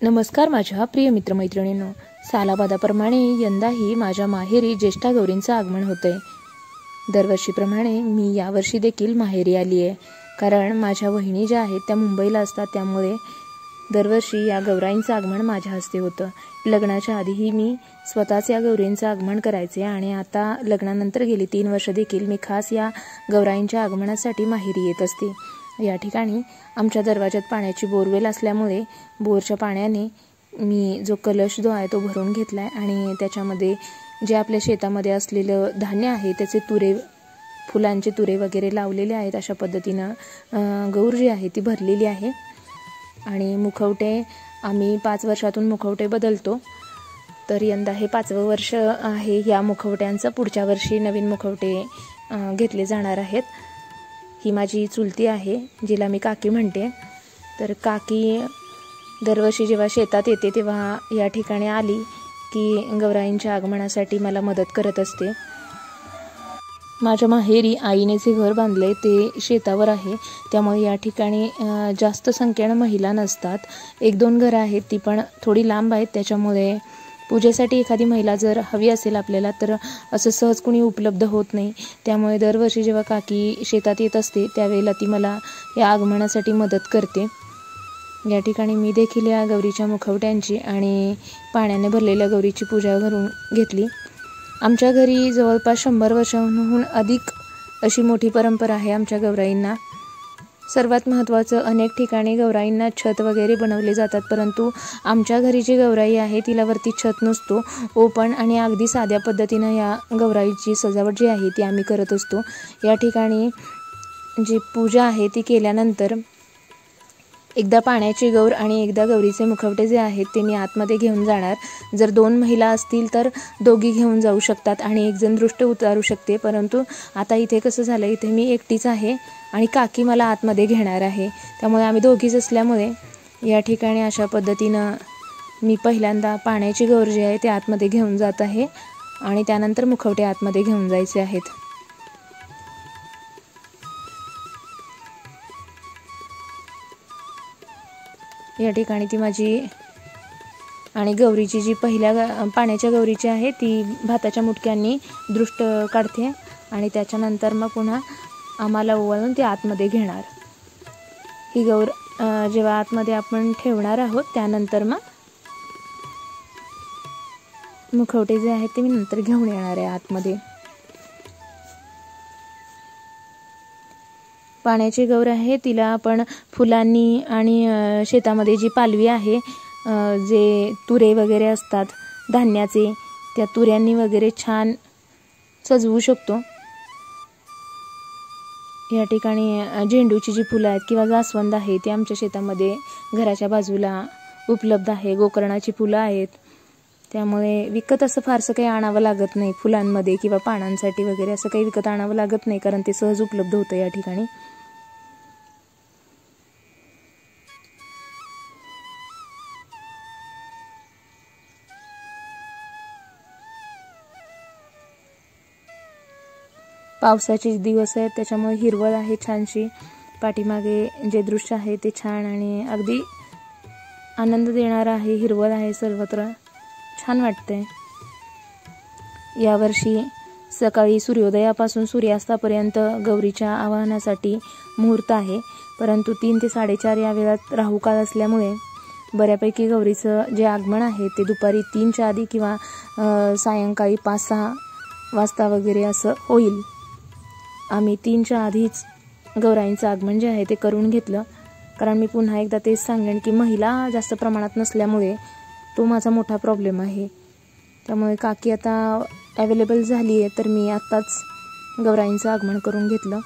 नमस्कार माझ्या प्रिय मित्रमैत्रिणींनो, सालाबादाप्रमाणे यंदाही माझ्या माहेरी ज्येष्ठा गौरींचं आगमन होतंय। दरवर्षीप्रमाणे मी यावर्षी देखील माहेरी आली आहे, कारण माझ्या वहिनी ज्या आहेत त्या मुंबईला असतात, त्यामुळे दरवर्षी या गौराईंचं आगमन माझ्या हस्ते होतं। लग्नाच्या आधीही मी स्वतःच या गौरींचं आगमन करायचे आणि आता लग्नानंतर गेली 3 वर्ष देखील मी खास या गौराईंच्या आगमनासाठी माहेरी येत असते। या ठिकाणी आमच्या दरवाजात पाण्याची बोरवेल असल्यामुळे बोरच्या पाण्याने मी जो कलश जो आहे तो भरून घेतलाय आणि त्याच्यामध्ये जे आपल्या शेतामध्ये असलेलं धान्य आहे त्याचे तुरे, फुलांचे तुरे वगैरे लावलेले आहेत। अशा पद्धतीने गौर जी आहे ती भरलेली आहे आणि मुखवटे आम्ही 5 वर्षातून मुखवटे बदलतो। तर यंदा हे 5वं वर्ष आहे या मुखवट्यांचं। पुढच्या वर्षी नवीन मुखवटे घेतले जाणार आहेत। ही माझी चुलती आहे, जिला मी काकी म्हणते। तर काकी दरवर्षी जेव्हा शेतात येते तेव्हा या ठिकाणी आली की गौराईंच्या आगमनासाठी मला मदत करत असते। माझ्या माहेरी आईने जे घर बांधले ते शेतावर आहे, त्यामुळे या ठिकाणी जास्त संख्येने महिला नसतात। 1-2 घरं आहेत, ती पण थोडी लांब आहेत, त्याच्यामुळे पूजेसाठी एखादी महिला जर हवी असेल आपल्याला तर असं सहज कुणी उपलब्ध होत नाही। त्यामुळे दरवर्षी जेव्हा काकी शेतात येत असते त्यावेळेला ती मला या आगमनासाठी मदत करते। या ठिकाणी मी देखील या गौरीच्या मुखवट्यांची आणि पाण्याने भरलेल्या गौरीची पूजा करून घेतली। आमच्या घरी जवळपास 100 वर्षांहून अधिक अशी मोठी परंपरा आहे आमच्या गौराईंना। सर्वात महत्त्वाचं, अनेक ठिकाणी गौराईंना छत वगैरे बनवले जातात, परंतु आमच्या घरी जी गौराई आहे तिला वरती छत नसतो, ओपन आणि अगदी साध्या पद्धतीनं या गौराईची सजावट जी आहे ती आम्ही करत असतो। या ठिकाणी जी पूजा आहे ती केल्यानंतर एकदा पाण्याची गौर आणि एकदा गौरीचे मुखवटे जे आहेत ते मी आतमध्ये घेऊन जाणार। जर 2 महिला असतील तर दोघी घेऊन जाऊ शकतात आणि एक जण दृष्ट उतारू शकते, परंतु आता इथे कसं झालं, इथे मी एकटीच आहे आणि काकी मला आतमध्ये घेणार आहे, त्यामुळे आम्ही दोघीच असल्यामुळे या ठिकाणी अशा पद्धतीनं मी पहिल्यांदा पाण्याची गौर जी आहे ते आतमध्ये घेऊन जात आहे आणि त्यानंतर मुखवटे आतमध्ये घेऊन जायचे आहेत। या ठिकाणी ती माझी आणि गौरीची जी पहिल्या पाण्याच्या गौरीची आहे ती भाताच्या मुटक्यांनी दृष्ट काढते आणि त्याच्यानंतर मग पुन्हा आम्हाला ओवाळून ती आतमध्ये घेणार। ही गौर जेव्हा आतमध्ये आपण ठेवणार आहोत त्यानंतर मग मुखवटे जे आहेत ते मी नंतर घेऊन येणार आहे आतमध्ये। पाण्याची गौर आहे तिला आपण फुलांनी आणि शेतामध्ये जी पालवी आहे, जे तुरे वगैरे असतात धान्याचे, त्या तुऱ्यांनी वगैरे छान सजवू शकतो। या ठिकाणी झेंडूची जी फुलं आहेत किंवा जास्वंद आहे ते आमच्या शेतामध्ये घराच्या बाजूला उपलब्ध आहे। गोकर्णाची फुलं आहेत, त्यामुळे विकत असं फारसं काही आणावं लागत नाही फुलांमध्ये किंवा पानांसाठी वगैरे असं काही विकत आणावं लागत नाही, कारण ते सहज उपलब्ध होतं या ठिकाणी। पावसाचे दिवस आहेत त्याच्यामुळे हिरवळ आहे छानशी, पाठीमागे जे दृश्य आहे ते छान आणि अगदी आनंद देणारं आहे, हिरवळ आहे सर्वत्र, छान वाटतंय। यावर्षी सकाळी सूर्योदयापासून सूर्यास्तापर्यंत गौरीच्या आवाहनासाठी मुहूर्त आहे, परंतु 3 ते 4:30 या वेळात राहुकाळ असल्यामुळे बऱ्यापैकी गौरीचं जे आगमन आहे ते दुपारी 3च्या आधी किंवा सायंकाळी 5-6 वाजता वगैरे असं होईल। आम्ही 3च्या आधीच गौराईंचं आगमन जे आहे ते करून घेतलं, कारण मी पुन्हा एकदा तेच सांगेन की महिला जास्त प्रमाणात नसल्यामुळे तो माझा मोठा प्रॉब्लेम आहे। त्यामुळे काकी आता अवेलेबल झाली आहे तर मी आत्ताच गौराईंचं आगमन करून घेतलं।